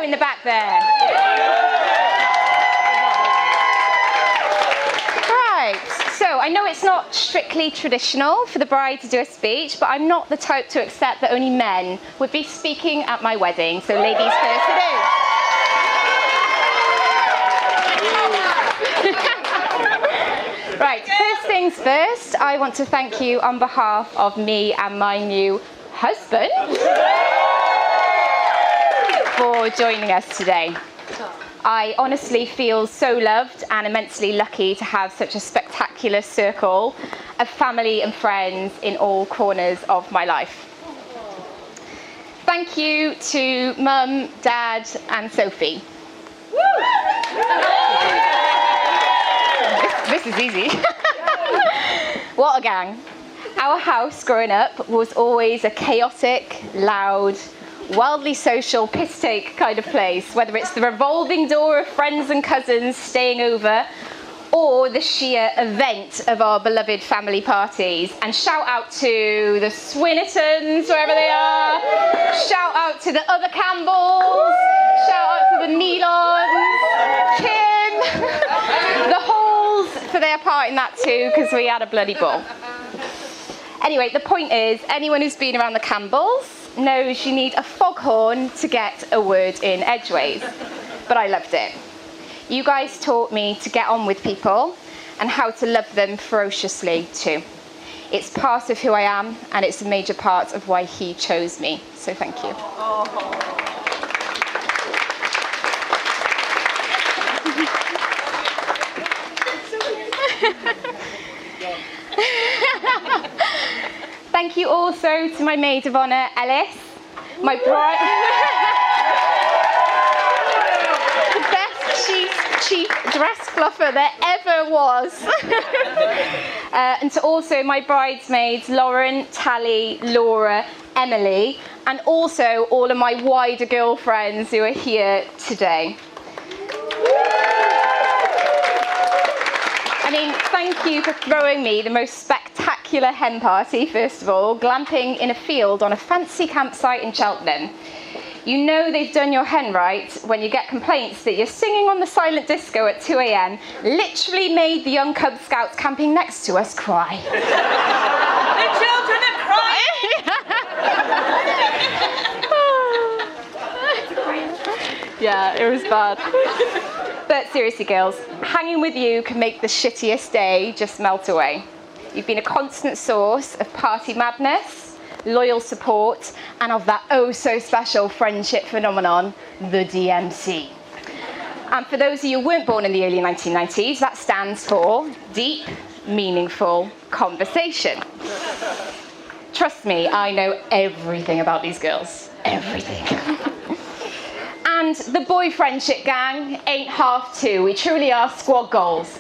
in the back there. Right, so I know it's not strictly traditional for the bride to do a speech, but I'm not the type to accept that only men would be speaking at my wedding, so ladies first it is. Right, first things first, I want to thank you on behalf of me and my new husband for joining us today. I honestly feel so loved and immensely lucky to have such a spectacular circle of family and friends in all corners of my life. Thank you to Mum, Dad and Sophie. This is easy. What a gang. Our house growing up was always a chaotic, loud, wildly social piss-take kind of place, whether it's the revolving door of friends and cousins staying over or the sheer event of our beloved family parties. And shout out to the Swinnertons, wherever they are. Shout out to the other Campbells. Shout out to the Neelons, Kim, the Halls for their part in that too, because we had a bloody ball. Anyway, the point is, anyone who's been around the Campbells knows you need a foghorn to get a word in edgeways. But I loved it. You guys taught me to get on with people and how to love them ferociously too. It's part of who I am, and it's a major part of why he chose me. So thank you. Thank you also to my maid of honour, Ellis, my bride, the best chief dress fluffer there ever was, and to also my bridesmaids, Lauren, Tally, Laura, Emily, and also all of my wider girlfriends who are here today. I mean, thank you for throwing me the most spectacular hen party, first of all, glamping in a field on a fancy campsite in Cheltenham. You know they've done your hen right when you get complaints that you're singing on the silent disco at 2 a.m, literally made the young Cub Scouts camping next to us cry. The children are crying! Yeah, it was bad. But seriously, girls, hanging with you can make the shittiest day just melt away. You've been a constant source of party madness, loyal support, and of that oh-so-special friendship phenomenon, the DMC. And for those of you who weren't born in the early 1990s, that stands for Deep, Meaningful Conversation. Trust me, I know everything about these girls. Everything. And the boy friendship gang ain't half two. We truly are squad goals.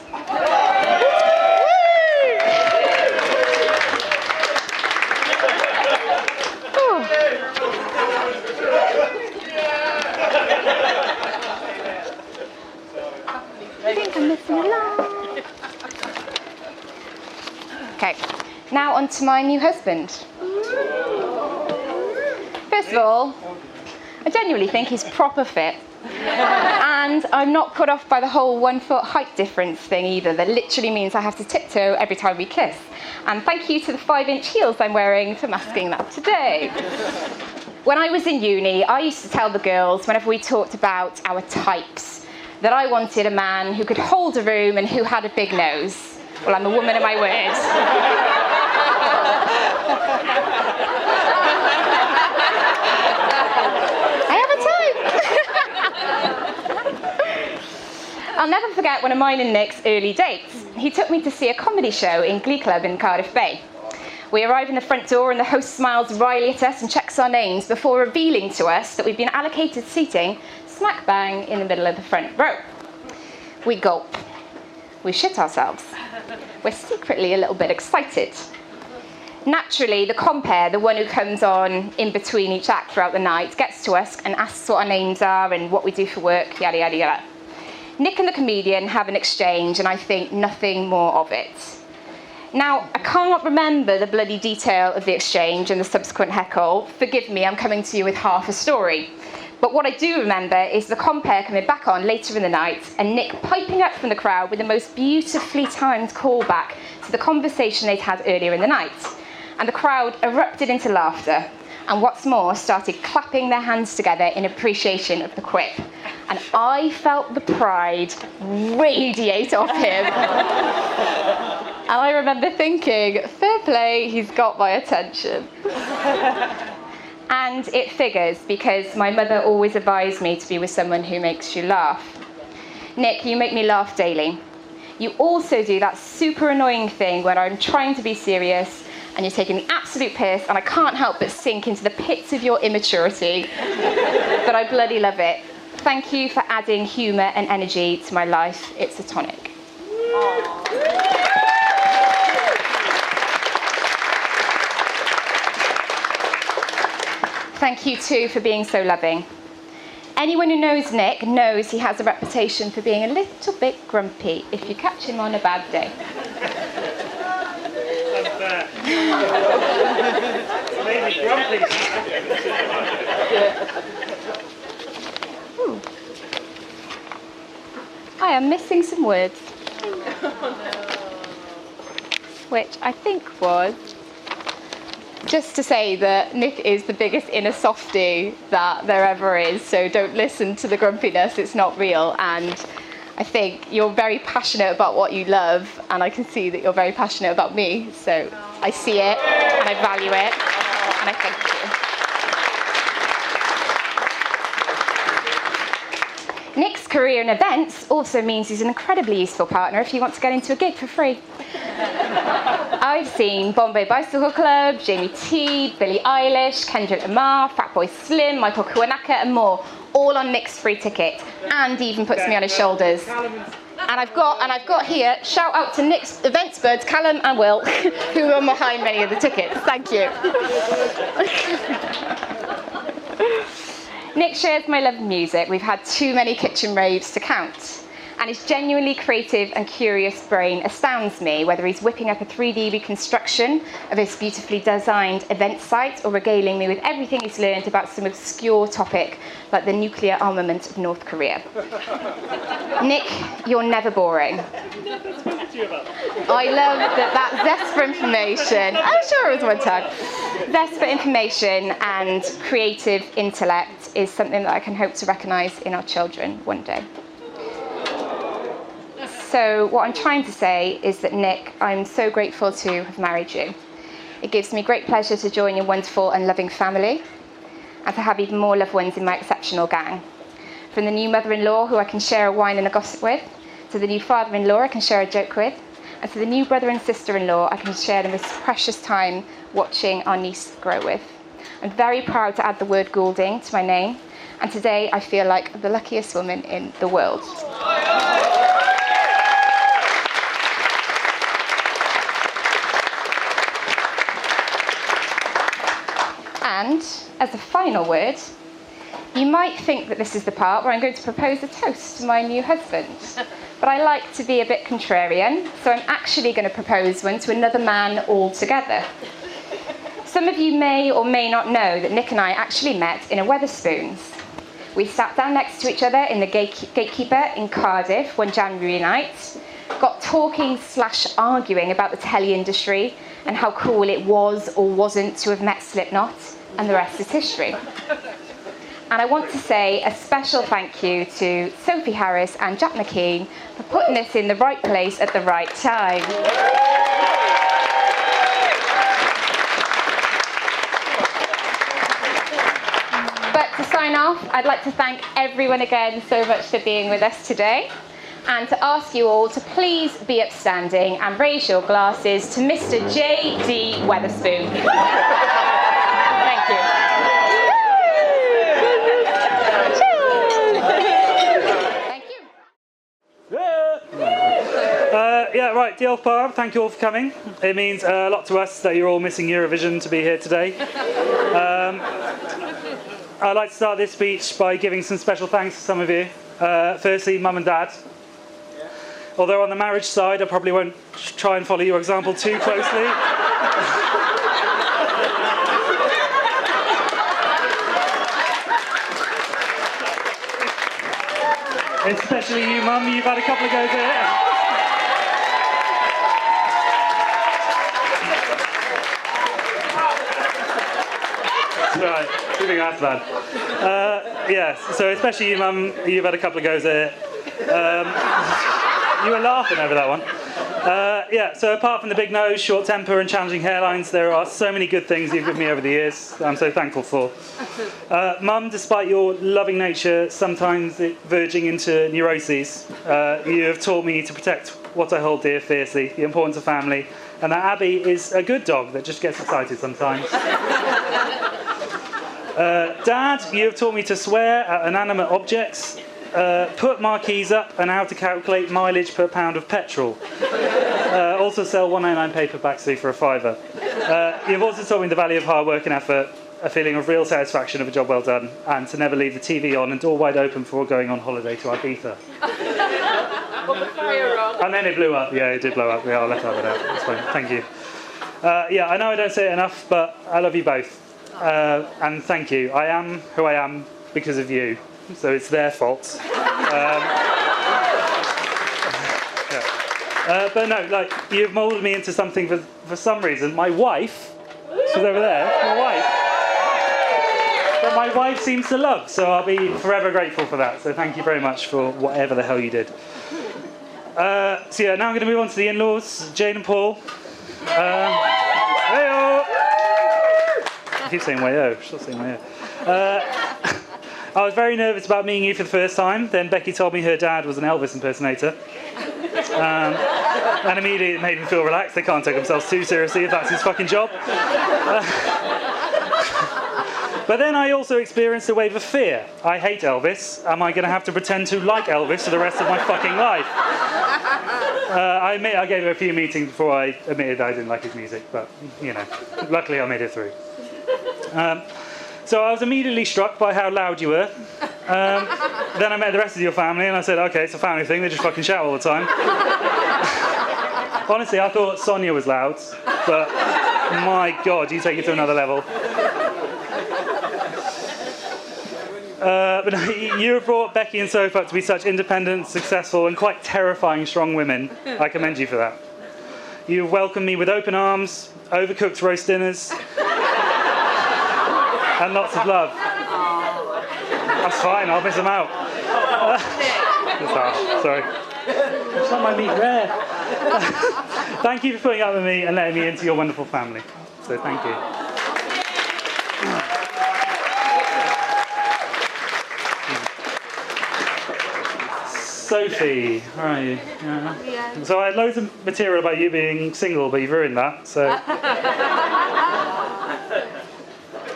I think I'm missing a line. Okay, now on to my new husband. First of all, I genuinely think he's proper fit. And I'm not put off by the whole 1 foot height difference thing either. That literally means I have to tiptoe every time we kiss. And thank you to the 5-inch heels I'm wearing for masking that today. When I was in uni, I used to tell the girls, whenever we talked about our types, that I wanted a man who could hold a room and who had a big nose. Well, I'm a woman of my word. I'll never forget one of mine and Nick's early dates. He took me to see a comedy show in Glee Club in Cardiff Bay. We arrive in the front door and the host smiles wryly at us and checks our names before revealing to us that we've been allocated seating smack bang in the middle of the front row. We gulp. We shit ourselves. We're secretly a little bit excited. Naturally, the compere, the one who comes on in between each act throughout the night, gets to us and asks what our names are and what we do for work, yada, yada, yada. Nick and the comedian have an exchange, and I think nothing more of it. Now, I can't remember the bloody detail of the exchange and the subsequent heckle. Forgive me, I'm coming to you with half a story. But what I do remember is the compere coming back on later in the night and Nick piping up from the crowd with the most beautifully timed callback to the conversation they'd had earlier in the night. And the crowd erupted into laughter, and what's more, started clapping their hands together in appreciation of the quip. And I felt the pride radiate off him. And I remember thinking, fair play, he's got my attention. And it figures, because my mother always advised me to be with someone who makes you laugh. Nick, you make me laugh daily. You also do that super annoying thing when I'm trying to be serious and you're taking the absolute piss, and I can't help but sink into the pits of your immaturity. But I bloody love it. Thank you for adding humour and energy to my life. It's a tonic. Thank you too for being so loving. Anyone who knows Nick knows he has a reputation for being a little bit grumpy if you catch him on a bad day. Unfair. Maybe grumpy. I am missing some words. Which I think was just to say that Nick is the biggest inner softie that there ever is, so don't listen to the grumpiness, it's not real. And I think you're very passionate about what you love, and I can see that you're very passionate about me, so I see it and I value it, and I thank you. Nick's career in events also means he's an incredibly useful partner if you want to get into a gig for free. I've seen Bombay Bicycle Club, Jamie T, Billie Eilish, Kendrick Lamar, Fatboy Slim, Michael Kiwanuka and more, all on Nick's free ticket, and even puts me on his shoulders. And I've got here, shout out to Nick's events birds, Callum and Will, who are behind many of the tickets. Thank you. Nick shares my love of music. We've had too many kitchen raves to count. And his genuinely creative and curious brain astounds me, whether he's whipping up a 3D reconstruction of his beautifully designed event site or regaling me with everything he's learned about some obscure topic like the nuclear armament of North Korea. Nick, you're never boring. I love that zest for information. I'm sure it was one time. Zest for information and creative intellect is something that I can hope to recognise in our children one day. So what I'm trying to say is that, Nick, I'm so grateful to have married you. It gives me great pleasure to join your wonderful and loving family and to have even more loved ones in my exceptional gang. From the new mother-in-law who I can share a wine and a gossip with, to the new father-in-law I can share a joke with, and to the new brother and sister-in-law I can share the most precious time watching our niece grow with. I'm very proud to add the word Goulding to my name, and today I feel like the luckiest woman in the world. And as a final word, you might think that this is the part where I'm going to propose a toast to my new husband. But I like to be a bit contrarian, so I'm actually going to propose one to another man altogether. Some of you may or may not know that Nick and I actually met in a Wetherspoons. We sat down next to each other in the Gatekeeper in Cardiff one January night, got talking/arguing about the telly industry and how cool it was or wasn't to have met Slipknot, and the rest is history. And I want to say a special thank you to Sophie Harris and Jack McKean for putting us in the right place at the right time. But to sign off, I'd like to thank everyone again so much for being with us today, and to ask you all to please be upstanding and raise your glasses to Mr. J.D. Wetherspoon. Thank you. Thank you. Yeah, right, the old part, thank you all for coming. It means a lot to us that you're all missing Eurovision to be here today. I'd like to start this speech by giving some special thanks to some of you. Firstly, Mum and Dad. Although on the marriage side, I probably won't try and follow your example too closely. Especially you, Mum. You've had a couple of goes at it. Right, I think that's bad. Yes, so especially you, Mum, you've had a couple of goes at it. You were laughing over that one. Yeah, so apart from the big nose, short temper and challenging hairlines, there are so many good things you've given me over the years that I'm so thankful for. Mum, despite your loving nature, sometimes verging into neuroses, you have taught me to protect what I hold dear fiercely, the importance of family, and that Abby is a good dog that just gets excited sometimes. Dad, you have taught me to swear at inanimate objects, put marquees up, and how to calculate mileage per pound of petrol. Also sell 199 paperbacks for a fiver. You've also taught me the value of hard work and effort, a feeling of real satisfaction of a job well done, and to never leave the TV on and door wide open before going on holiday to Ibiza. Put the fire on. And then it blew up. Yeah, it did blow up. Yeah, I'll let that one out. That's fine. Thank you. Yeah, I know I don't say it enough, but I love you both. And thank you. I am who I am because of you. So it's their fault. Yeah. But no, like, you've moulded me into something for some reason. My wife, she's over there, my wife. But my wife seems to love, so I'll be forever grateful for that. So thank you very much for whatever the hell you did. So yeah, now I'm going to move on to the in-laws, Jane and Paul. Hey-o! I keep saying way-o, stop saying way-o. I was very nervous about meeting you for the first time. Then Becky told me her dad was an Elvis impersonator. And immediately it made me feel relaxed. They can't take themselves too seriously if that's his fucking job. But then I also experienced a wave of fear. I hate Elvis. Am I going to have to pretend to like Elvis for the rest of my fucking life? I admit I gave him a few meetings before I admitted I didn't like his music, but, you know, luckily I made it through. So I was immediately struck by how loud you were. Then I met the rest of your family and I said, okay, it's a family thing, they just fucking shout all the time. Honestly, I thought Sonia was loud, but my God, you take it to another level. But you have brought Becky and Soph up to be such independent, successful, and quite terrifying strong women. I commend you for that. You have welcomed me with open arms, overcooked roast dinners, and lots of love. That's fine, I'll miss them out. Sorry. It's not my meat rare. Thank you for putting up with me and letting me into your wonderful family. So thank you. Sophie, where are you? Yeah. So I had loads of material about you being single, but you've ruined that, so...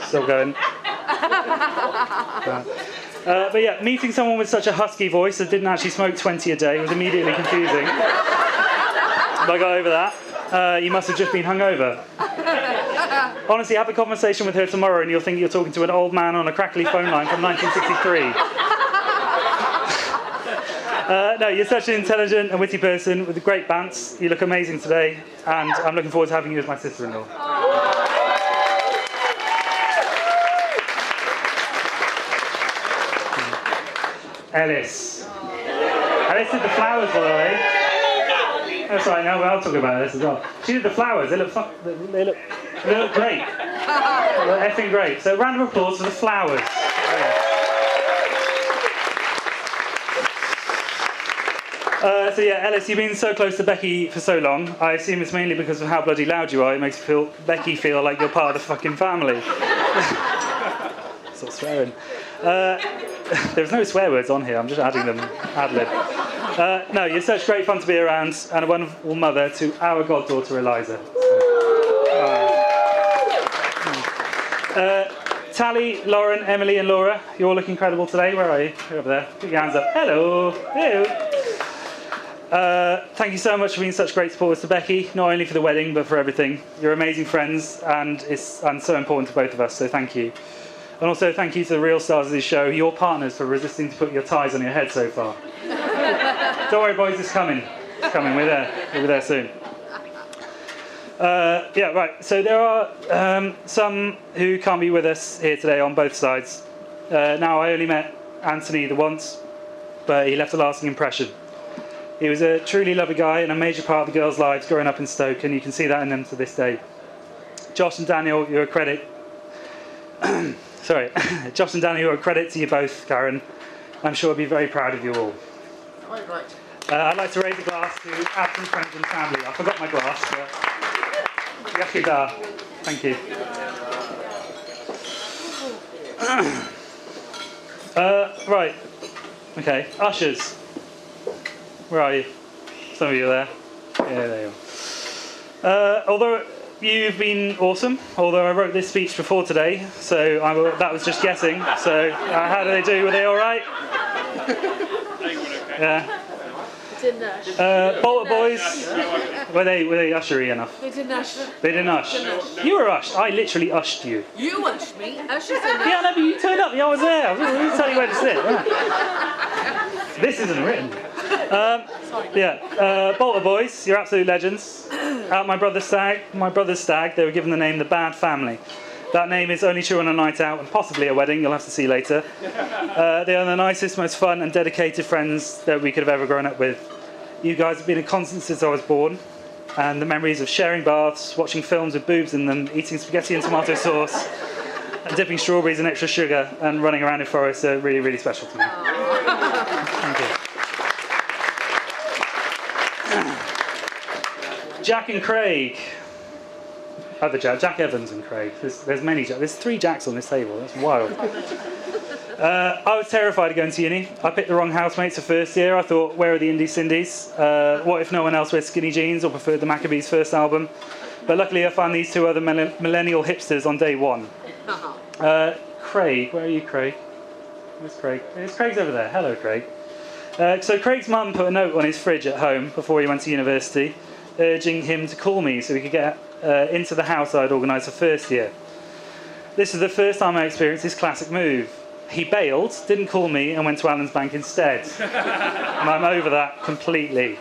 Still going. But yeah, meeting someone with such a husky voice that didn't actually smoke 20 a day was immediately confusing. But I got over that. You must have just been hungover. Honestly, have a conversation with her tomorrow and you'll think you're talking to an old man on a crackly phone line from 1963. No, you're such an intelligent and witty person with a great bants. You look amazing today, and I'm looking forward to having you as my sister-in-law. Ellis. Ellis did the flowers, by the way. That's right, now I'll talk about this as well. She did the flowers. They look great. They look effing great. So round of applause for the flowers. So yeah, Ellis, you've been so close to Becky for so long. I assume it's mainly because of how bloody loud you are. It makes Becky feel like you're part of the fucking family. Stop swearing. There's no swear words on here. I'm just adding them ad-lib. No, you're such great fun to be around and a wonderful mother to our goddaughter Eliza. Tally, Lauren, Emily, and Laura, you all look incredible today. Where are you? You're over there. Put your hands up. Hello. Hello. Thank you so much for being such great supporters to Becky, not only for the wedding, but for everything. You're amazing friends, and so important to both of us, so thank you. And also thank you to the real stars of this show, your partners, for resisting to put your ties on your head so far. Don't worry, boys, it's coming. It's coming, we're there. We'll be there soon. Yeah, right, so there are some who can't be with us here today on both sides. Now, I only met Anthony the once, but he left a lasting impression. He was a truly lovely guy and a major part of the girls' lives growing up in Stoke, and you can see that in them to this day. Josh and Daniel, you're a credit. Sorry, Josh and Daniel, you're a credit to you both, Karen. I'm sure I'll be very proud of you all. Quite right. I'd like to raise a glass to absent friends and family. I forgot my glass, but Yakida. Thank you. Right. Okay. Ushers. Where are you? Some of you are there. Yeah, there you are. Although you've been awesome, although I wrote this speech before today, so that was just guessing. So how do they do? Were they all right? Yeah. Bolter boys, were they ushery enough? They didn't usher. They didn't ush. You were ushed. I literally ushed you. You ushed me. Usher's in Yeah, no, but you turned up. Yeah, I was there. I was going to tell you where to sit. Yeah. This isn't written. Bolter boys, you're absolute legends. At my brother's stag, they were given the name the Bad Family. That name is only true on a night out and possibly a wedding, you'll have to see later. They are the nicest, most fun and dedicated friends that we could have ever grown up with. You guys have been a constant since I was born, and the memories of sharing baths, watching films with boobs in them, eating spaghetti and tomato sauce, and dipping strawberries in extra sugar, and running around in forests are really, really special to me. Thank you. Jack and Craig. Other Jack Evans and Craig. There's many Jack. There's 3 Jacks on this table. That's wild. I was terrified of going to uni. I picked the wrong housemates for first year. I thought, where are the Indie Cindies? What if no one else wears skinny jeans or preferred the Maccabees' first album? But luckily I found these 2 other millennial hipsters on day 1. Craig, where are you, Craig? Where's Craig? Craig's over there. Hello, Craig. So Craig's mum put a note on his fridge at home before he went to university, urging him to call me so we could get into the house I'd organised for first year. This is the first time I experienced this classic move. He bailed, didn't call me, and went to Allen's Bank instead. And I'm over that completely.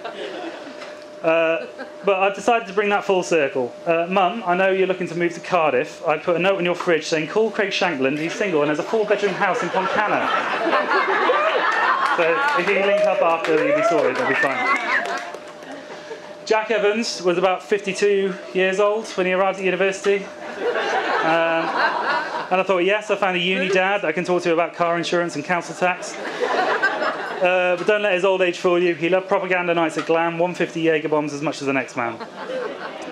But I've decided to bring that full circle. Mum, I know you're looking to move to Cardiff. I put a note on your fridge saying, call Craig Shankland, he's single and has a 4-bedroom house in Pontcanna. So if you link up after, you'll be sorted, it'll be fine. Jack Evans was about 52 years old when he arrived at university. And I thought, yes, I found a uni dad I can talk to about car insurance and council tax. But don't let his old age fool you. He loved propaganda nights at Glam, 150 Jaeger bombs as much as the next man.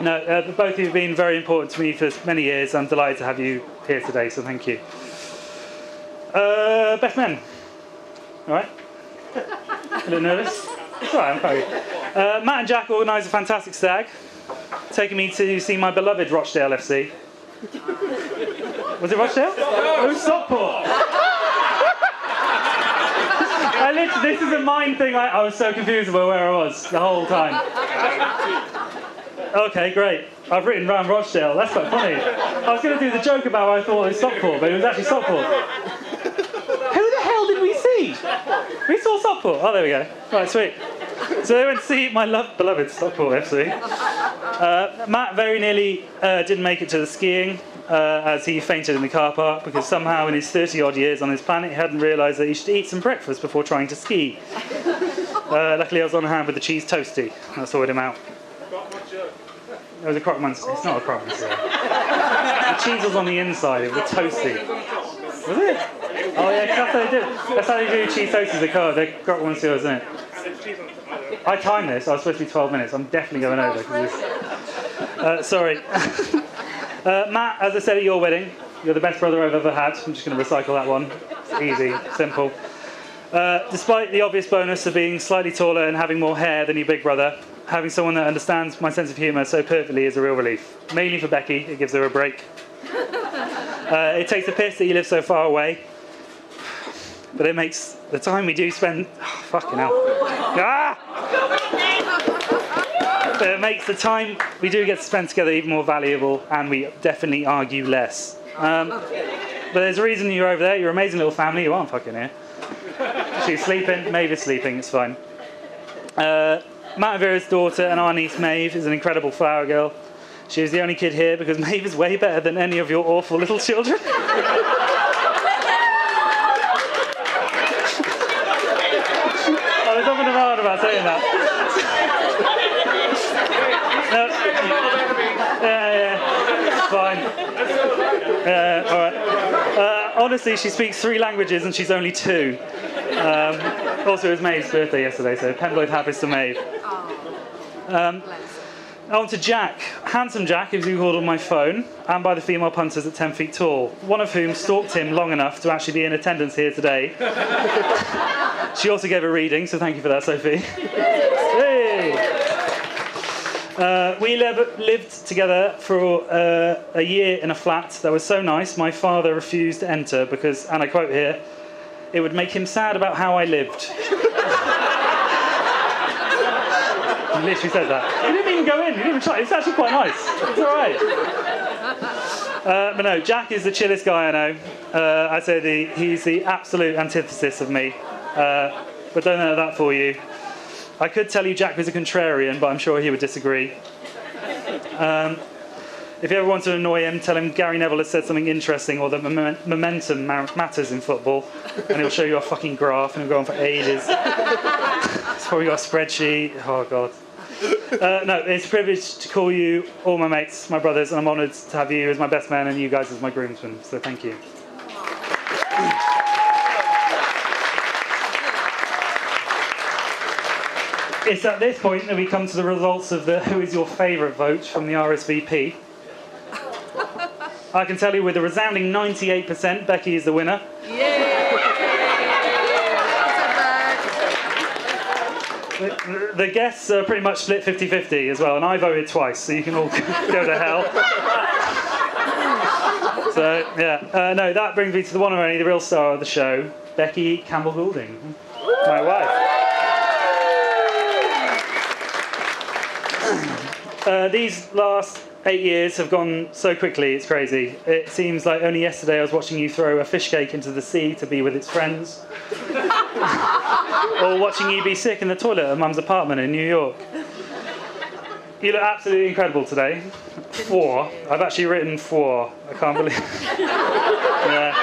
No, both of you have been very important to me for many years. I'm delighted to have you here today, so thank you. Best men. All right? A little nervous? It's all right, I'm quite good. Matt and Jack organised a fantastic stag, taking me to see my beloved Rochdale FC. Was it Rochdale? It was Stockport. This is a mind thing. I was so confused about where I was the whole time. Okay, great. I've written round Rochdale. That's quite funny. I was going to do the joke about what I thought it was Stockport, but it was actually Stockport. Who the hell did we see? We saw Stockport. Oh, there we go. Right, sweet. So they went to see my beloved Stockport FC. Matt very nearly didn't make it to the skiing as he fainted in the car park because somehow in his 30-odd years on this planet he hadn't realised that he should eat some breakfast before trying to ski. Luckily I was on hand with the cheese toasty. That sorted him out. It was a croque monsieur. It's not a croque monsieur. The cheese was on the inside. It was a toasty. Was it? Oh yeah, that's how they do. That's how they do cheese toasties. They're croque monsieur, isn't it? I timed this. I was supposed to be 12 minutes. I'm definitely going over. Sorry. Matt, as I said at your wedding, you're the best brother I've ever had. I'm just going to recycle that one. It's easy, simple. Despite the obvious bonus of being slightly taller and having more hair than your big brother, having someone that understands my sense of humour so perfectly is a real relief. Mainly for Becky, it gives her a break. It takes the piss that you live so far away, but it makes the time we do spend... Oh, fucking hell. But it makes the time we do get to spend together even more valuable, and we definitely argue less. But there's a reason you're over there. You're an amazing little family. You aren't fucking here. She's sleeping. Maeve is sleeping. It's fine. Matt and Vera's daughter and our niece Maeve is an incredible flower girl. She is the only kid here because Maeve is way better than any of your awful little children. about saying that. No. Yeah, it's fine. All right. Honestly, she speaks 3 languages and she's only 2. Also, it was Maeve's birthday yesterday, so Pembroke happens to Maeve. On to Jack. Handsome Jack, as you called on my phone, and by the female punters at 10 feet tall, one of whom stalked him long enough to actually be in attendance here today. She also gave a reading, so thank you for that, Sophie. Hey! We lived together for a year in a flat that was so nice my father refused to enter because, and I quote here, it would make him sad about how I lived. He literally said that. He didn't even go in, he didn't even try. It's actually quite nice. It's all right. But no, Jack is the chillest guy I know. I'd say he's the absolute antithesis of me. But don't know that for you. I could tell you Jack was a contrarian, but I'm sure he would disagree. If you ever want to annoy him, tell him Gary Neville has said something interesting or that momentum matters in football, and he'll show you a fucking graph and he'll go on for ages. He's probably got a spreadsheet. Oh, God. No, it's a privilege to call you all my mates, my brothers, and I'm honoured to have you as my best man and you guys as my groomsmen, so thank you. It's at this point that we come to the results of the Who is Your Favourite vote from the RSVP. I can tell you with a resounding 98%, Becky is the winner. The guests are pretty much split 50-50 as well, and I voted twice, so you can all go to hell. So, yeah. No, that brings me to the one and only, the real star of the show, Becky Campbell-Goulding, my wife. These last 8 years have gone so quickly, it's crazy. It seems like only yesterday I was watching you throw a fish cake into the sea to be with its friends. Or watching you be sick in the toilet at Mum's apartment in New York. You look absolutely incredible today. 4. I've actually written 4. I can't believe Yeah.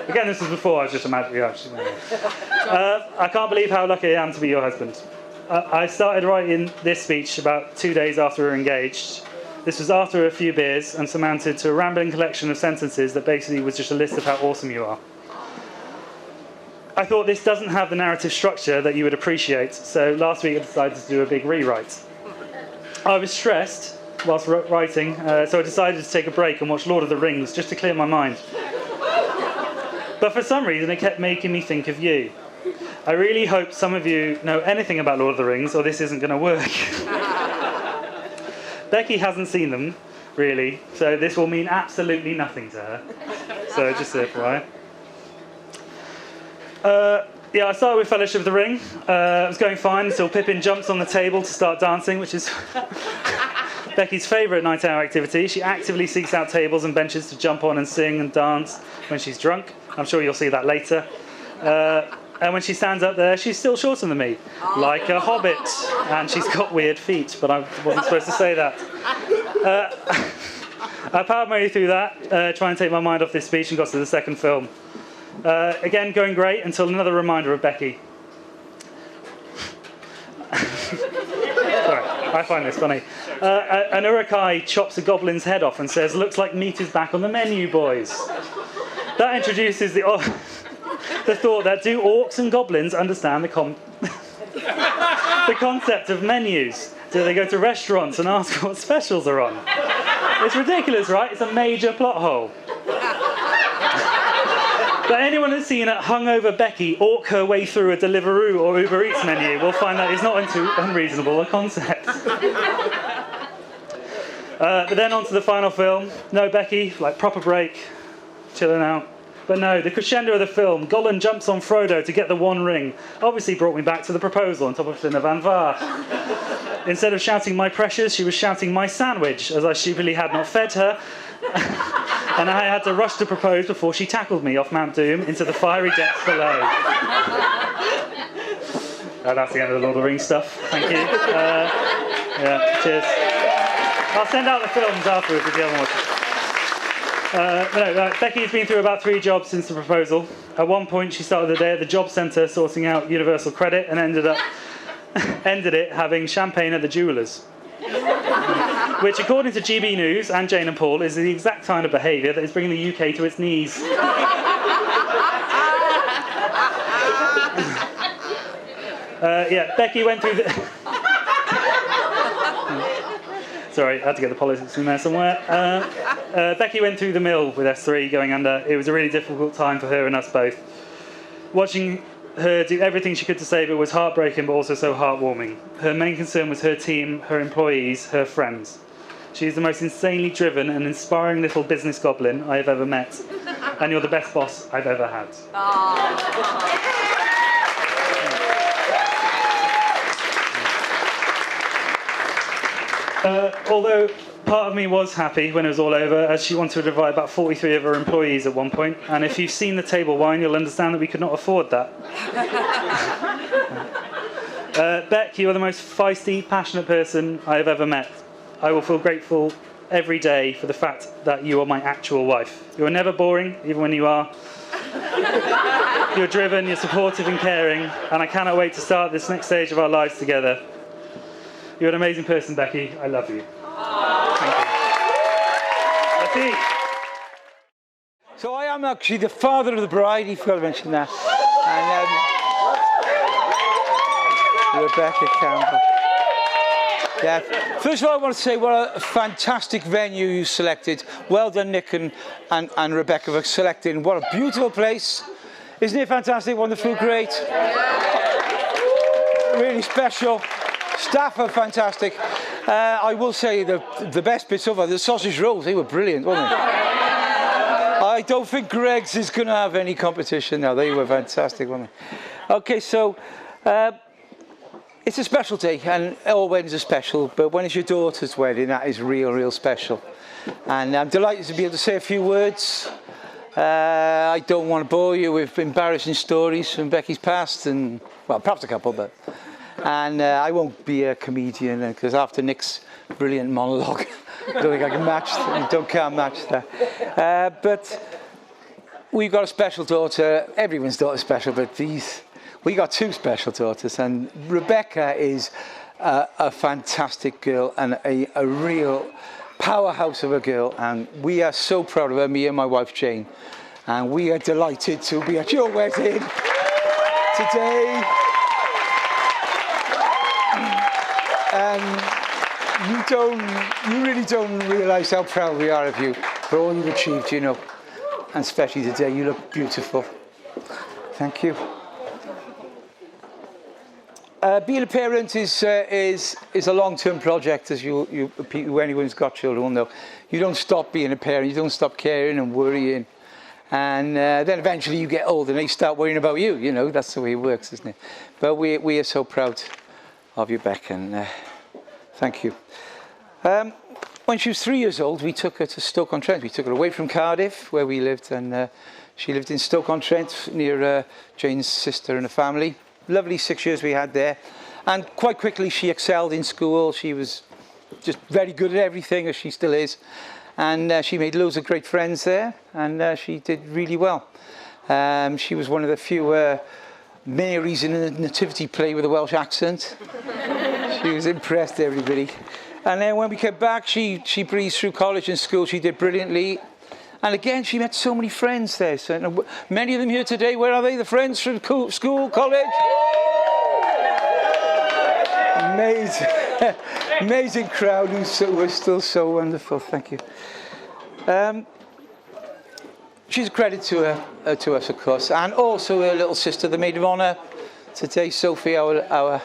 Again, this was before, I was just imagining. I can't believe how lucky I am to be your husband. I started writing this speech about 2 days after we were engaged. This was after a few beers and surmounted to a rambling collection of sentences that basically was just a list of how awesome you are. I thought this doesn't have the narrative structure that you would appreciate, so last week I decided to do a big rewrite. I was stressed whilst writing, so I decided to take a break and watch Lord of the Rings just to clear my mind. But for some reason it kept making me think of you. I really hope some of you know anything about Lord of the Rings, or this isn't going to work. Becky hasn't seen them, really, so this will mean absolutely nothing to her. So just so FYI. Yeah, I started with Fellowship of the Ring. It was going fine until Pippin jumps on the table to start dancing, which is Becky's favourite night out activity. She actively seeks out tables and benches to jump on and sing and dance when she's drunk. I'm sure you'll see that later. And when she stands up there, she's still shorter than me, like a hobbit. And she's got weird feet, but I wasn't supposed to say that. I powered my way through that, trying to take my mind off this speech, and got to the second film. Again, going great until another reminder of Becky. Sorry, I find this funny. An Uruk-hai chops a goblin's head off and says, "Looks like meat is back on the menu, boys." That introduces the thought that do orcs and goblins understand the concept of menus? Do they go to restaurants and ask what specials are on? It's ridiculous, right? It's a major plot hole. But anyone who's seen a hungover Becky orc her way through a Deliveroo or Uber Eats menu will find that it's not too unreasonable a concept. But then on to the final film. No, Becky, like proper break, chilling out. But no, the crescendo of the film, Gollum jumps on Frodo to get the One Ring, obviously brought me back to the proposal on top of Llyn Van Var. Instead of shouting "my precious," she was shouting "my sandwich," as I stupidly had not fed her. And I had to rush to propose before she tackled me off Mount Doom into the fiery depths below. That's the end of the Lord of the Rings stuff. Thank you. Yeah, cheers. I'll send out the films afterwards if you haven't watched it. Becky's been through about 3 jobs since the proposal. At one point, she started the day at the job centre sorting out universal credit and ended it having champagne at the jewellers. Which, according to GB News and Jane and Paul, is the exact kind of behaviour that is bringing the UK to its knees. Becky went through the... Sorry, I had to get the politics in there somewhere. Becky went through the mill with S3 going under. It was a really difficult time for her and us both. Watching her do everything she could to save it was heartbreaking, but also so heartwarming. Her main concern was her team, her employees, her friends. She is the most insanely driven and inspiring little business goblin I have ever met. And you're the best boss I've ever had. Although part of me was happy when it was all over, as she wanted to divide about 43 of her employees at one point. And if you've seen the table wine, you'll understand that we could not afford that. Beck, you are the most feisty, passionate person I have ever met. I will feel grateful every day for the fact that you are my actual wife. You are never boring, even when you are. You're driven, you're supportive and caring, and I cannot wait to start this next stage of our lives together. You're an amazing person, Becky. I love you. Thank you. That's it. So I am actually the father of the bride, he forgot to mention that. And Rebecca Campbell. Yeah. First of all, I want to say what a fantastic venue you selected. Well done, Nick and Rebecca, for selecting. What a beautiful place. Isn't it fantastic? Wasn't the food great? Really special. Staff are fantastic. I will say the best bit so far, the sausage rolls, they were brilliant, weren't they? I don't think Greg's is going to have any competition now. They were fantastic, weren't they? Okay, so it's a special day, and all weddings are special, but when it's your daughter's wedding, that is real special. And I'm delighted to be able to say a few words. I don't want to bore you with embarrassing stories from Becky's past, and, well, perhaps a couple, but... And I won't be a comedian, because after Nick's brilliant monologue, I don't think I can match that. Can't match that. But we've got a special daughter. Everyone's daughter's special, but we got 2 special daughters. And Rebecca is a fantastic girl and a real powerhouse of a girl. And we are so proud of her, me and my wife Jane. And we are delighted to be at your wedding today. You really don't realise how proud we are of you for all you've achieved, you know. And especially today, you look beautiful. Thank you. Being a parent is a long-term project, as anyone who's got children will know. You don't stop being a parent, you don't stop caring and worrying. And then eventually you get old and they start worrying about you, you know. That's the way it works, isn't it? But we are so proud of you, Beck, and thank you. When she was 3 years old, we took her to Stoke-on-Trent. We took her away from Cardiff, where we lived, and she lived in Stoke-on-Trent near Jane's sister and her family. Lovely 6 years we had there. And quite quickly she excelled in school. She was just very good at everything, as she still is. And she made loads of great friends there, and she did really well. She was one of the few Marys in a nativity play with a Welsh accent. She was impressed, everybody. And then when we came back, she breezed through college and school. She did brilliantly. And again, she met so many friends there. So many of them here today. Where are they? The friends from school, college? Amazing. Amazing crowd who were still so wonderful. Thank you. She's a credit to us, of course, and also her little sister, the maid of honour today, Sophie, our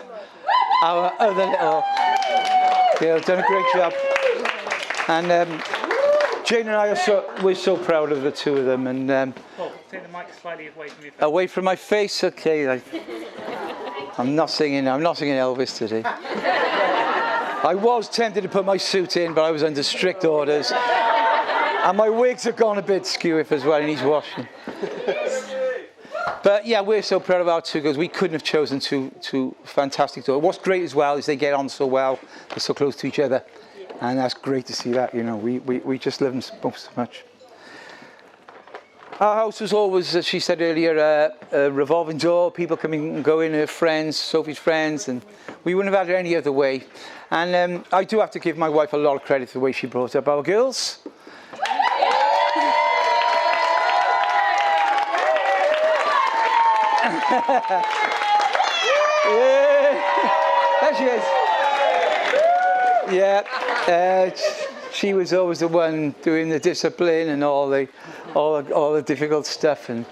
other little, done a great job. And Jane and I we're so proud of the 2 of them. And take the mic slightly away from your face. Away from my face, okay. I'm not singing Elvis today. I was tempted to put my suit in, but I was under strict orders. And my wigs have gone a bit skew as well, and he's washing. But yeah, we're so proud of our 2 girls. We couldn't have chosen 2 fantastic daughters. What's great as well is they get on so well. They're so close to each other. And that's great to see that, you know. We just love them both so much. Our house was always, as she said earlier, a revolving door. People coming and going, her friends, Sophie's friends, and we wouldn't have had it any other way. And I do have to give my wife a lot of credit for the way she brought up our girls. Yeah. There she is. Yeah. She was always the one doing the discipline and all the difficult stuff, and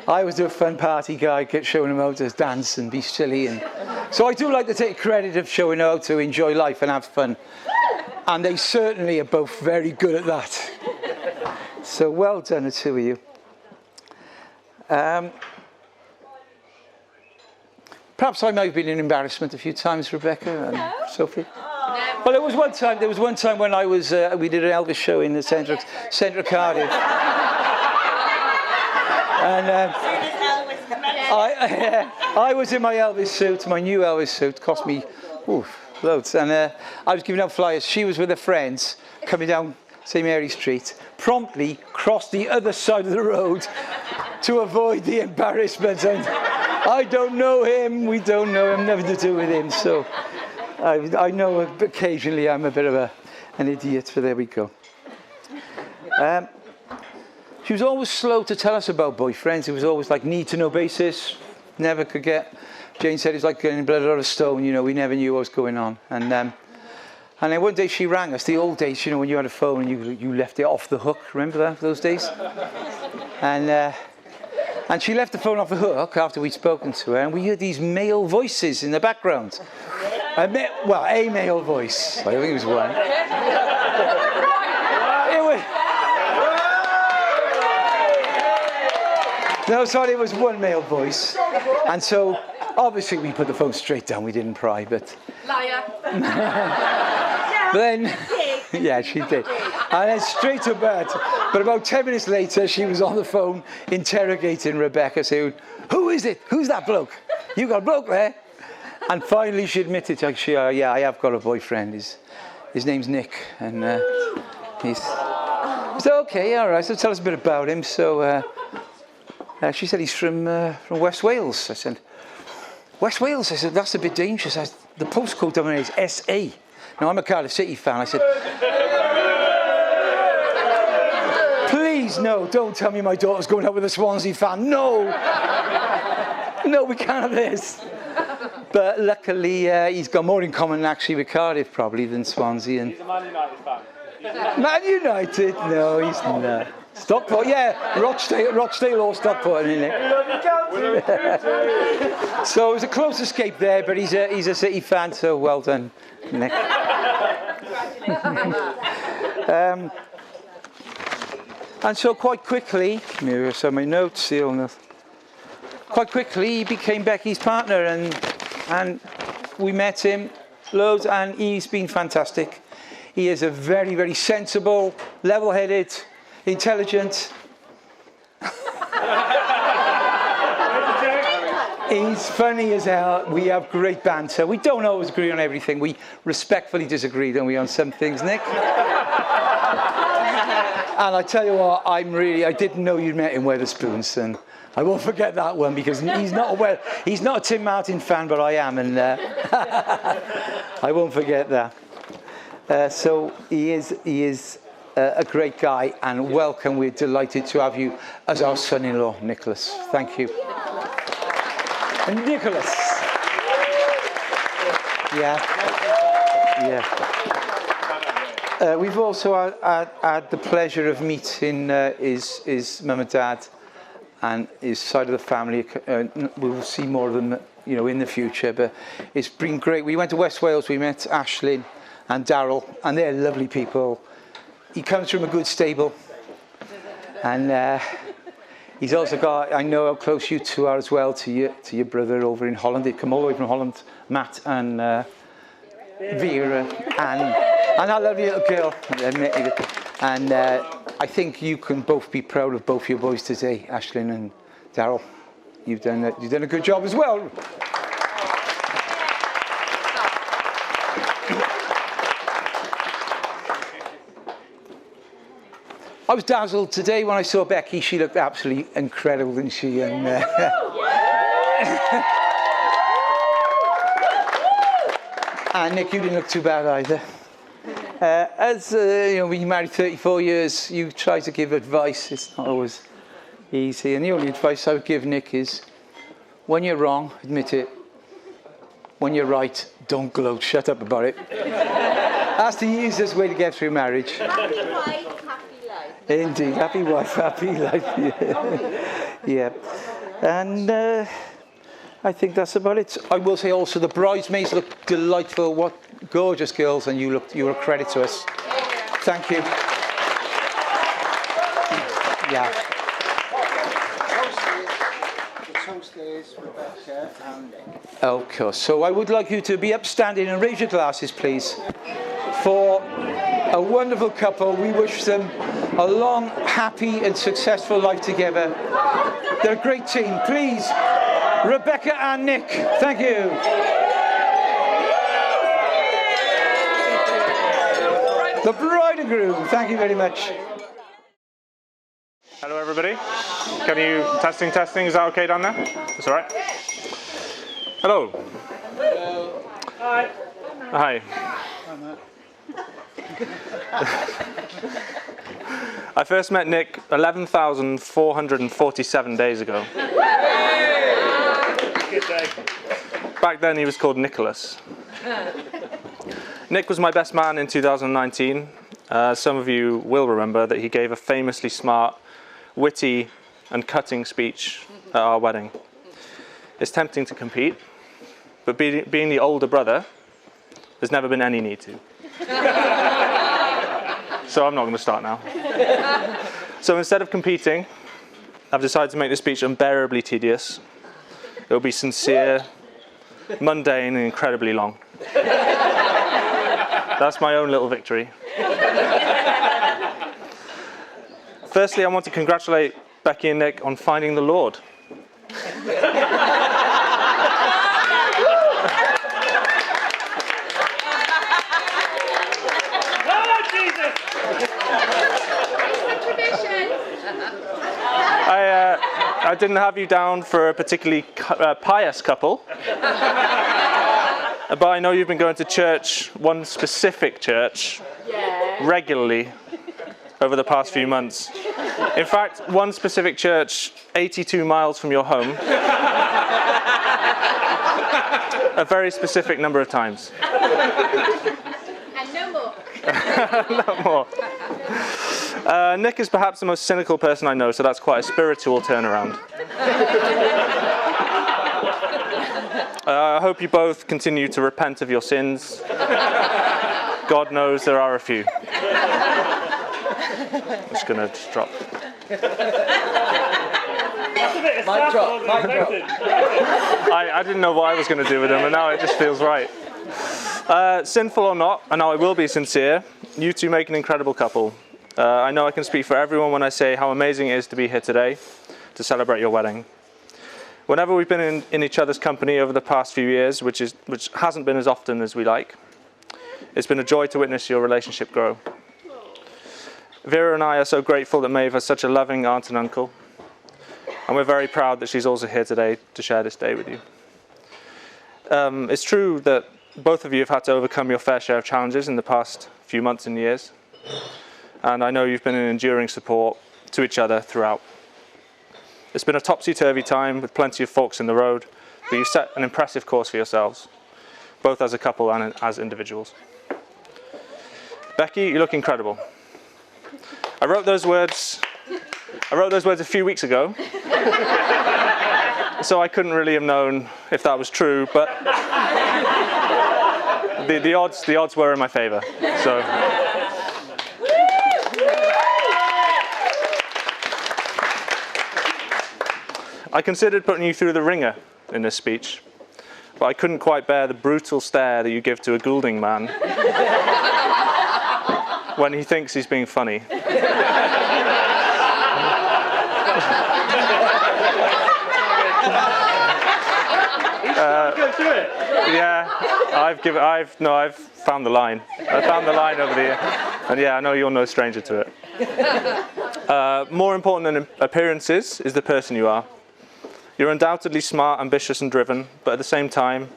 I was the fun party guy, showing them how to dance and be silly, and so I do like to take credit of showing how to enjoy life and have fun, and they certainly are both very good at that. So well done, the two of you. Perhaps I might have been an embarrassment a few times, Rebecca and Sophie. Well, there was one time when I was, we did an Elvis show in the centre of Cardiff. And I was in my Elvis suit, my new Elvis suit, cost me loads. And I was giving out flyers. She was with her friends coming down St Mary Street, promptly crossed the other side of the road to avoid the embarrassment. And I don't know him, we don't know him, nothing to do with him. So I know occasionally I'm a bit of an idiot, but there we go. She was always slow to tell us about boyfriends. It was always like need-to-know basis. Never could get. Jane said it's like getting blood out of stone. You know, we never knew what was going on. And then one day she rang us. The old days, you know, when you had a phone and you left it off the hook. Remember that, those days? And she left the phone off the hook after we'd spoken to her, and we heard these male voices in the background. A male voice. I think it was one. It was one male voice. And so, obviously, we put the phone straight down. We didn't pry, but... Liar. But then... Yeah, she did. And then straight to bed. But about 10 minutes later, she was on the phone interrogating Rebecca, saying, "Who is it? Who's that bloke? You got a bloke there?" And finally she admitted, yeah, I have got a boyfriend. His name's Nick. And he's... So, okay, all right, so tell us a bit about him. So she said he's from West Wales. I said, West Wales? I said, that's a bit dangerous. The postcode down there is SA. Now, I'm a Cardiff City fan. I said, please, no, don't tell me my daughter's going out with a Swansea fan. No, we can't have this. But luckily, he's got more in common actually with Cardiff probably than Swansea. And he's a Man United fan. Man United? No, he's not. Stockport, yeah, Rochdale or Stockport, isn't it? So it was a close escape there, but he's a City fan, so well done, Nick. And so quite quickly, here are some of my notes here. Quite quickly, he became Becky's partner, and we met him loads, and he's been fantastic. He is a very, very sensible, level-headed, intelligent. He's funny as hell. We have great banter. We don't always agree on everything. We respectfully disagree, don't we, on some things, Nick? And I tell you what, I didn't know you'd met in Wetherspoons, and I won't forget that one because he's not a Tim Martin fan, but I am, and I won't forget that. So he is a great guy, and welcome. We're delighted to have you as our son-in-law, Nicholas. Thank you. And Nicholas. Yeah. We've also had the pleasure of meeting his mum and dad and his side of the family. We'll see more of them, in the future. But it's been great. We went to West Wales. We met Ashlyn and Daryl, and they're lovely people. He comes from a good stable, and he's also got. I know how close you two are as well to your brother over in Holland. They come all the way from Holland, Matt and Vera, and that lovely little girl. And I think you can both be proud of both your boys today, Ashlyn and Daryl. You've done a good job as well. I was dazzled today when I saw Becky. She looked absolutely incredible, didn't she? And, and Nick, you didn't look too bad either. As you know, when you married 34 years, you try to give advice. It's not always easy. And the only advice I would give Nick is, when you're wrong, admit it. When you're right, don't gloat. Shut up about it. That's the easiest way to get through marriage. Happy wife, happy life. Indeed, happy wife, happy life. Yeah. And I think that's about it. I will say also the bridesmaids look delightful. What gorgeous girls, and you were a credit to us. Thank you. Yeah. Toast is Rebecca and Nick. Of course. So I would like you to be upstanding and raise your glasses, please, for a wonderful couple. We wish them a long, happy and successful life together. They're a great team. Please, Rebecca and Nick. Thank you. The bride and groom. Thank you very much. Hello everybody. Can you, testing, is that okay down there? That's all right. Hello. Hello. Hi. Hi. I first met Nick 11,447 days ago. Good day. Back then he was called Nicholas. Nick was my best man in 2019. Some of you will remember that he gave a famously smart, witty and cutting speech at our wedding. It's tempting to compete, but being the older brother, there's never been any need to. So I'm not going to start now. So instead of competing, I've decided to make the speech unbearably tedious. It will be sincere, mundane and incredibly long. That's my own little victory. Firstly, I want to congratulate Becky and Nick on finding the Lord. Oh, Jesus! I didn't have you down for a particularly pious couple, but I know you've been going to church, one specific church, regularly over the past few months. In fact, one specific church 82 miles from your home, a very specific number of times. And no more. No more. Nick is perhaps the most cynical person I know, so that's quite a spiritual turnaround. I hope you both continue to repent of your sins. God knows there are a few. I'm just going to drop. Mic drop. I didn't know what I was going to do with them, and now it just feels right. Sinful or not, and now I will be sincere, you two make an incredible couple. I know I can speak for everyone when I say how amazing it is to be here today to celebrate your wedding. Whenever we've been in each other's company over the past few years, which hasn't been as often as we like, it's been a joy to witness your relationship grow. Vera and I are so grateful that Maeve has such a loving aunt and uncle, and we're very proud that she's also here today to share this day with you. It's true that both of you have had to overcome your fair share of challenges in the past few months and years, and I know you've been an enduring support to each other throughout. It's been a topsy-turvy time with plenty of forks in the road, but you've set an impressive course for yourselves, both as a couple and as individuals. Becky, you look incredible. I wrote those words a few weeks ago, so I couldn't really have known if that was true, but the odds were in my favour. So. I considered putting you through the ringer in this speech, but I couldn't quite bear the brutal stare that you give to a Goulding man when he thinks he's being funny. Go through it. Yeah, I've found the line. I found the line over the year. And yeah, I know you're no stranger to it. More important than appearances is the person you are. You're undoubtedly smart, ambitious and driven, but at the same time,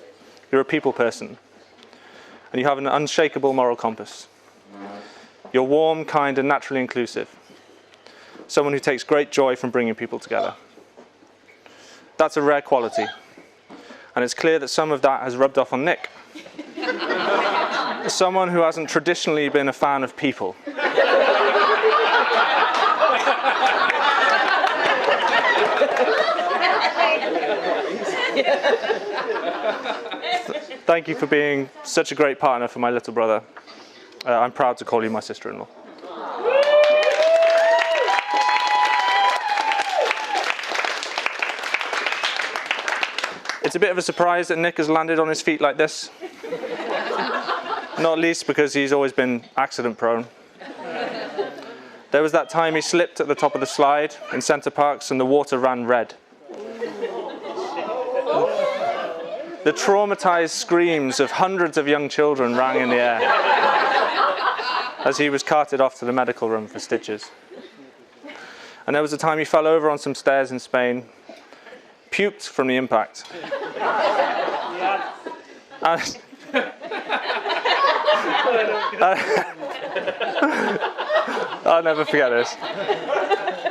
you're a people person. And you have an unshakable moral compass. You're warm, kind and naturally inclusive. Someone who takes great joy from bringing people together. That's a rare quality. And it's clear that some of that has rubbed off on Nick. Someone who hasn't traditionally been a fan of people. Thank you for being such a great partner for my little brother. I'm proud to call you my sister-in-law. It's a bit of a surprise that Nick has landed on his feet like this. Not least because he's always been accident prone. There was that time he slipped at the top of the slide in Center Parcs and the water ran red. The traumatized screams of hundreds of young children rang in the air as he was carted off to the medical room for stitches. And there was a time he fell over on some stairs in Spain, puked from the impact. I'll never forget this.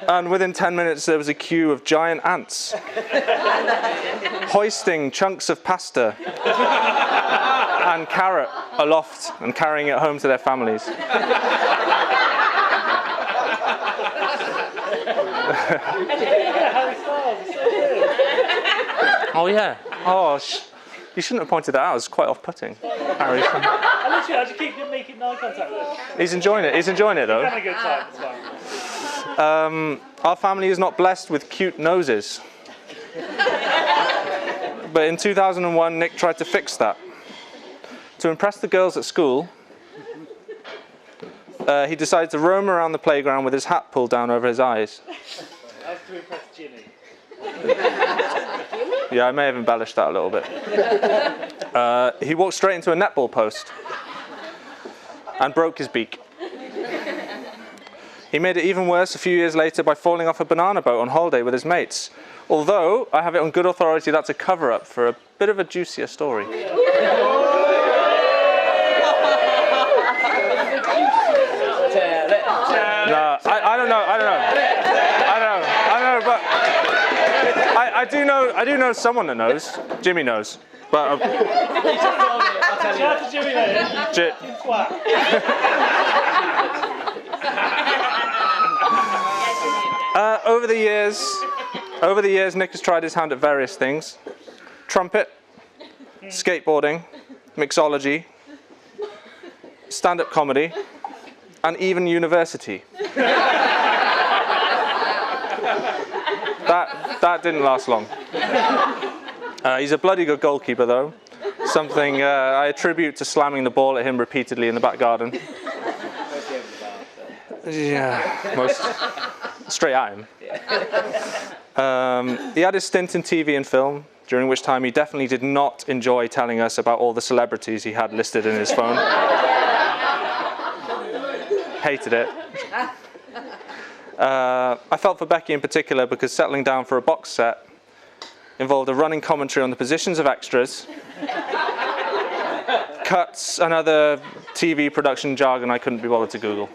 And within 10 minutes there was a queue of giant ants hoisting chunks of pasta and carrot aloft and carrying it home to their families. Oh yeah. Oh, you shouldn't have pointed that out. It's quite off-putting. Harry. I just keep making eye contact with him. He's enjoying it. He's enjoying it though. Having a good time. It's fine. Our family is not blessed with cute noses. But in 2001, Nick tried to fix that. To impress the girls at school, he decided to roam around the playground with his hat pulled down over his eyes. That was to impress Jimmy. Yeah, I may have embellished that a little bit. He walked straight into a netball post and broke his beak. He made it even worse a few years later by falling off a banana boat on holiday with his mates. Although, I have it on good authority, that's a cover-up for a bit of a juicier story. No, I don't know, but I do know someone that knows. Jimmy knows. But Shout out to Jimmy there. Over the years, Nick has tried his hand at various things. Trumpet, skateboarding, mixology, stand-up comedy, and even university. That didn't last long. He's a bloody good goalkeeper, though. Something I attribute to slamming the ball at him repeatedly in the back garden. Yeah, most straight at him. He had his stint in TV and film, during which time he definitely did not enjoy telling us about all the celebrities he had listed in his phone. Hated it. I felt for Becky in particular because settling down for a box set involved a running commentary on the positions of extras, cuts and other TV production jargon I couldn't be bothered to Google.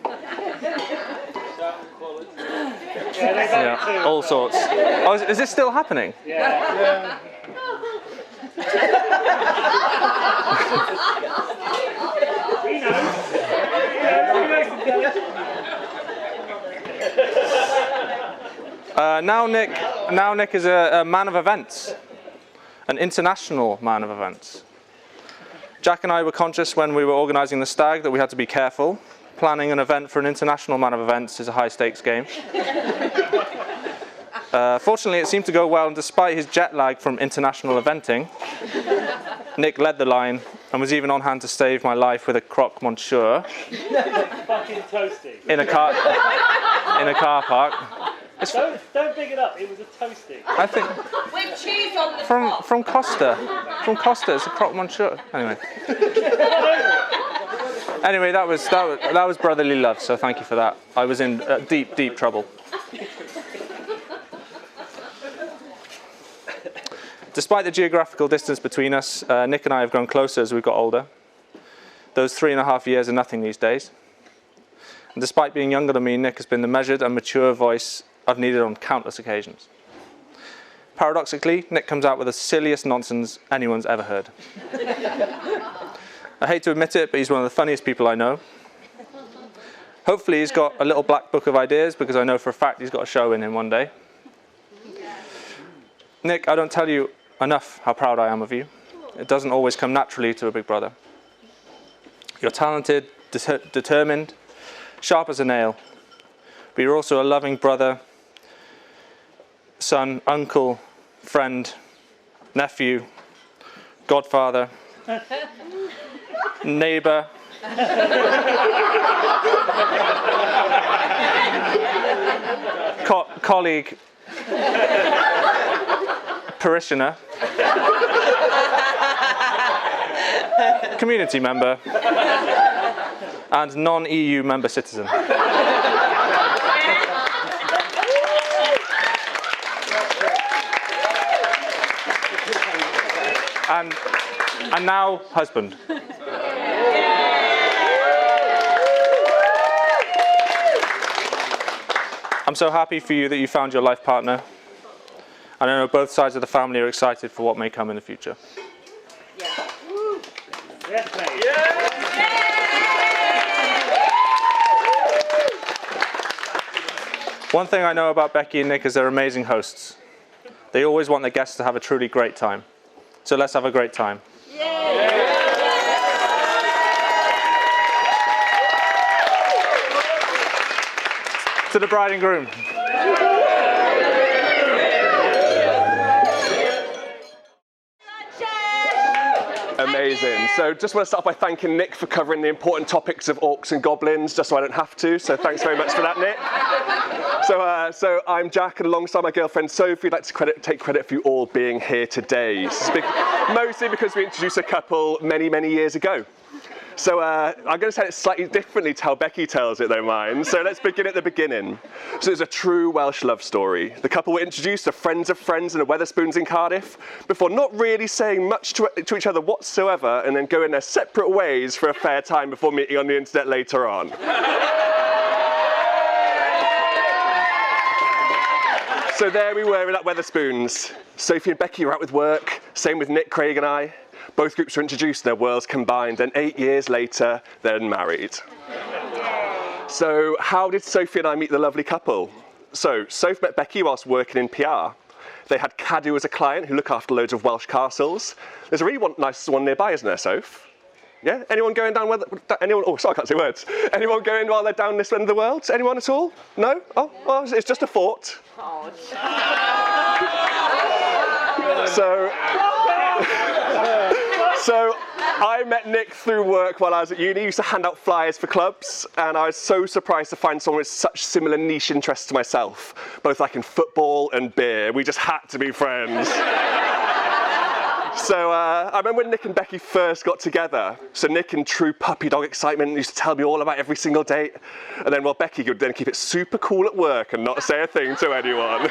Yeah, all sorts. Oh, is this still happening? Yeah. Now Nick is a man of events, an international man of events. Jack and I were conscious when we were organising the stag that we had to be careful. Planning an event for an international man of events is a high-stakes game. Fortunately, it seemed to go well, and despite his jet lag from international eventing, Nick led the line and was even on hand to save my life with a croque monsieur Fucking toasty. in a car park. Don't big it up. It was a toasty. I think With cheese on the from Costa. From Costa, it's a Croque Monsieur. Anyway, that was brotherly love, so thank you for that. I was in deep, deep trouble. Despite the geographical distance between us, Nick and I have grown closer as we've got older. Those 3.5 years are nothing these days. And despite being younger than me, Nick has been the measured and mature voice I've needed on countless occasions. Paradoxically, Nick comes out with the silliest nonsense anyone's ever heard. I hate to admit it, but he's one of the funniest people I know. Hopefully he's got a little black book of ideas, because I know for a fact he's got a show in him one day. Nick, I don't tell you enough how proud I am of you. It doesn't always come naturally to a big brother. You're talented, determined, sharp as a nail, but you're also a loving brother, son, uncle, friend, nephew, godfather, neighbour, colleague, parishioner, community member, and non-EU member citizen. And now, husband. I'm so happy for you that you found your life partner. And I know both sides of the family are excited for what may come in the future. Yes, mate. One thing I know about Becky and Nick is they're amazing hosts. They always want their guests to have a truly great time. So let's have a great time. To the bride and groom. Amazing. So just want to start by thanking Nick for covering the important topics of orcs and goblins, just so I don't have to. So thanks very much for that, Nick. So I'm Jack, and alongside my girlfriend Sophie, I'd like to take credit for you all being here today. Mostly because we introduced a couple many, many years ago. So I'm going to tell it slightly differently to how Becky tells it, though, mine. So let's begin at the beginning. So it's a true Welsh love story. The couple were introduced to friends of friends in the Wetherspoons in Cardiff, before not really saying much to each other whatsoever, and then going their separate ways for a fair time before meeting on the internet later on. So there we were at Wetherspoons. Sophie and Becky were out with work, same with Nick, Craig and I. Both groups were introduced, their worlds combined, and 8 years later, they're married. So how did Sophie and I meet the lovely couple? So Sophie met Becky whilst working in PR. They had Cadw as a client who look after loads of Welsh castles. There's a really nice one nearby, isn't there, Soph? Yeah? Anyone going down anyone? Oh, sorry, I can't say words. Anyone going while they're down this end of the world? Anyone at all? No? Oh, it's just a thought. So I met Nick through work while I was at uni. I used to hand out flyers for clubs, and I was so surprised to find someone with such similar niche interests to myself, both like in football and beer. We just had to be friends. So I remember when Nick and Becky first got together. So Nick, in true puppy dog excitement, used to tell me all about every single date. And then, well, Becky would then keep it super cool at work and not say a thing to anyone.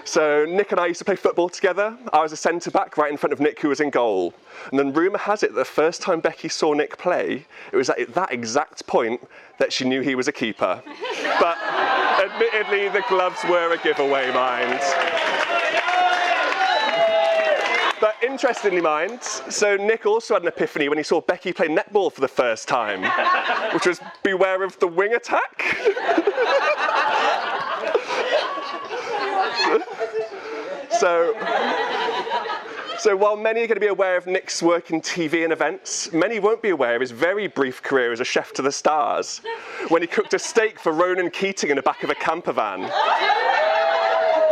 So Nick and I used to play football together. I was a centre-back right in front of Nick, who was in goal. And then rumour has it that the first time Becky saw Nick play, it was at that exact point that she knew he was a keeper. But admittedly, the gloves were a giveaway, mind. But interestingly, mind, so Nick also had an epiphany when he saw Becky play netball for the first time, which was beware of the wing attack. So while many are going to be aware of Nick's work in TV and events, many won't be aware of his very brief career as a chef to the stars, when he cooked a steak for Ronan Keating in the back of a camper van.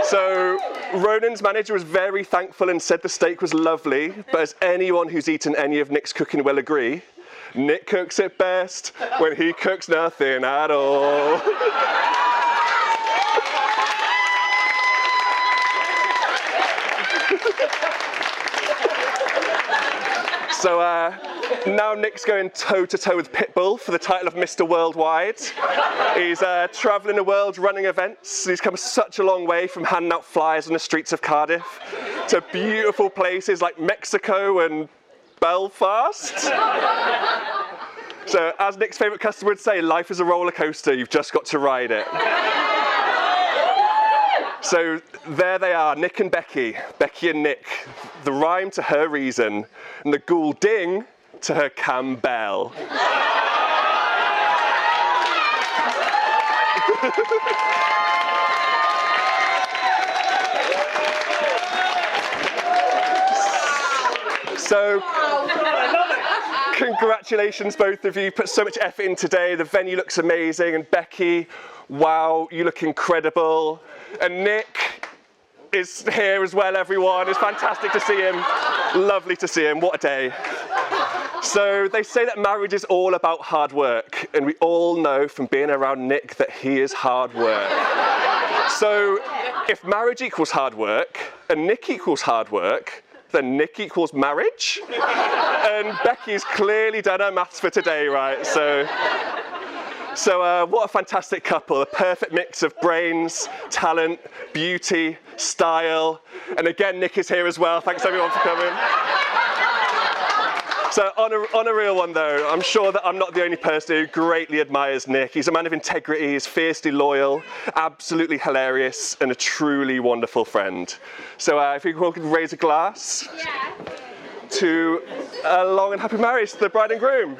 So Ronan's manager was very thankful and said the steak was lovely, but as anyone who's eaten any of Nick's cooking will agree, Nick cooks it best when he cooks nothing at all. So now Nick's going toe-to-toe with Pitbull for the title of Mr. Worldwide. He's travelling the world running events. He's come such a long way from handing out flyers on the streets of Cardiff to beautiful places like Mexico and Belfast. So as Nick's favourite customer would say, life is a roller coaster, you've just got to ride it. So there they are, Nick and Becky and Nick, the rhyme to her reason, and the ghoul ding to her Campbell. So, congratulations both of you, put so much effort in today, the venue looks amazing, and Becky, wow, you look incredible. And Nick is here as well, everyone. It's fantastic to see him. Lovely to see him. What a day. So they say that marriage is all about hard work, and we all know from being around Nick that he is hard work. So if marriage equals hard work and Nick equals hard work, then Nick equals marriage. And Becky's clearly done her maths for today, right? So what a fantastic couple, a perfect mix of brains, talent, beauty, style. And again, Nick is here as well. Thanks everyone for coming. So on a real one though, I'm sure that I'm not the only person who greatly admires Nick. He's a man of integrity, he's fiercely loyal, absolutely hilarious, and a truly wonderful friend. So if you all could raise a glass to a long and happy marriage to the bride and groom.